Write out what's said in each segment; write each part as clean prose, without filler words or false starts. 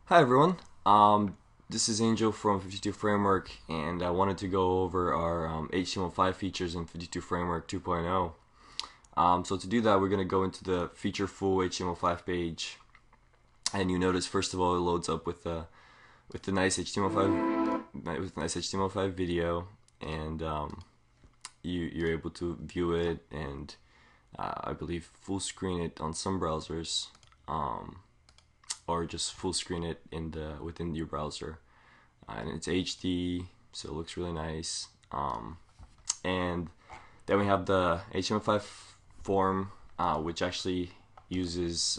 Hi everyone. This is Angel from 52 Framework, and I wanted to go over our HTML5 features in 52 Framework 2.0. So to do that, we're going to go into the feature full HTML5 page, and you notice first of all it loads up with the nice HTML5 video, and you're able to view it and I believe full screen it on some browsers. Or just full screen it within your browser, and it's HD, so it looks really nice. And then we have the HTML5 form, which actually has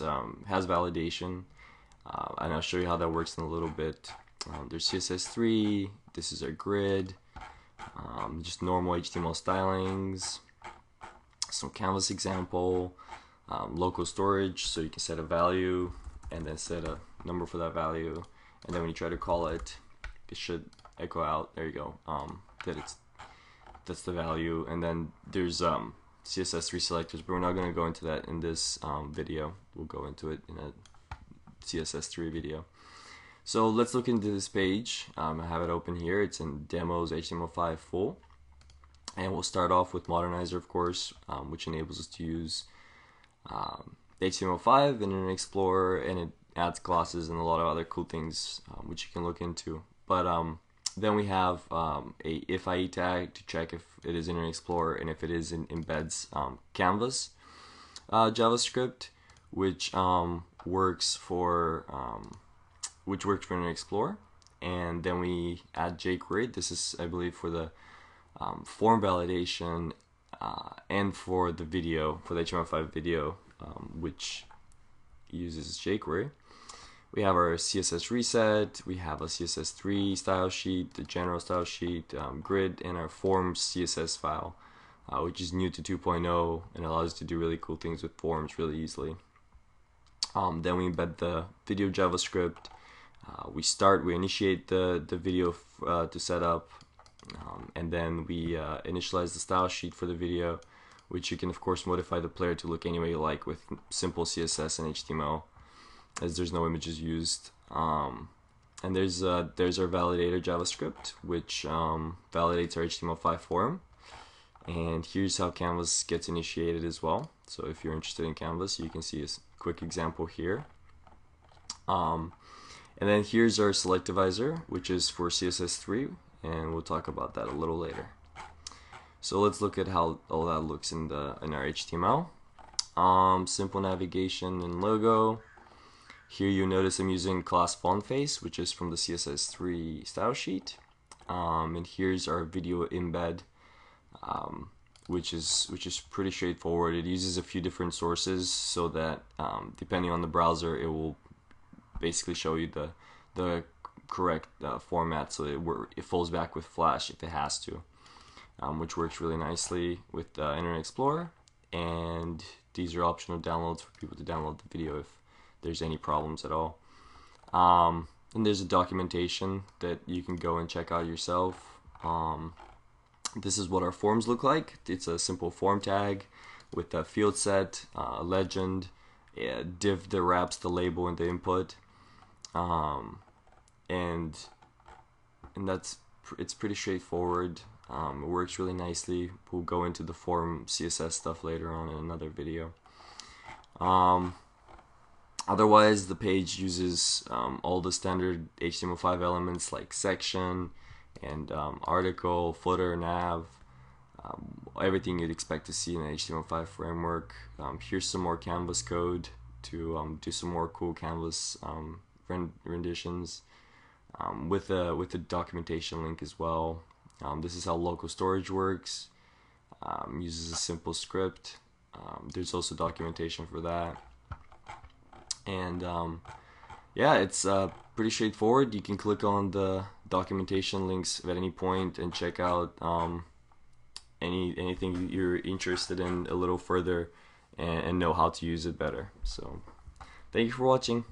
validation, and I'll show you how that works in a little bit. There's CSS3. This is our grid, just normal HTML stylings, some canvas example, local storage, so you can set a value and then set a number for that value, and then when you try to call it, it should echo out. There you go. That's the value. And then there's CSS3 selectors, but we're not going to go into that in this video. We'll go into it in a CSS3 video. So let's look into this page. I have it open here. It's in demos HTML5 full, and we'll start off with Modernizer, of course, which enables us to use HTML5 in an Explorer, and it adds classes and a lot of other cool things which you can look into. But then we have a if IE tag to check if it is in an Explorer, and if it is, embeds Canvas JavaScript, which works for an Explorer. And then we add jQuery. This is, I believe, for the form validation and for the video, for the HTML5 video, which uses jQuery. We have our CSS reset, we have a CSS3 style sheet, the general style sheet, grid, and our forms CSS file, which is new to 2.0 and allows us to do really cool things with forms really easily. Then we embed the video JavaScript. We initiate the video to set up, and then we initialize the style sheet for the video, which you can of course modify the player to look any way you like with simple CSS and HTML, as there's no images used. And there's our validator JavaScript, which validates our HTML5 form. And here's how Canvas gets initiated as well. So if you're interested in Canvas, you can see a quick example here. And then here's our selectivizer, which is for CSS3, and we'll talk about that a little later. So let's look at how all that looks in our HTML. Simple navigation and logo. Here you notice I'm using class font face, which is from the CSS3 style sheet. And here's our video embed, which is pretty straightforward. It uses a few different sources so that depending on the browser, it will basically show you the correct format, so it falls back with Flash if it has to. Which works really nicely with Internet Explorer, and these are optional downloads for people to download the video if there's any problems at all. And there's a documentation that you can go and check out yourself. This is what our forms look like. It's a simple form tag with a field set, a legend, a div that wraps the label and the input, and it's pretty straightforward. It works really nicely. We'll go into the form CSS stuff later on in another video. Otherwise, the page uses all the standard HTML5 elements like section and article, footer, nav, everything you'd expect to see in an HTML5 framework. Here's some more Canvas code to do some more cool Canvas renditions, with a documentation link as well. This is how local storage works. Uses a simple script. There's also documentation for that. And yeah, it's pretty straightforward. You can click on the documentation links at any point and check out anything you're interested in a little further, and know how to use it better. So thank you for watching.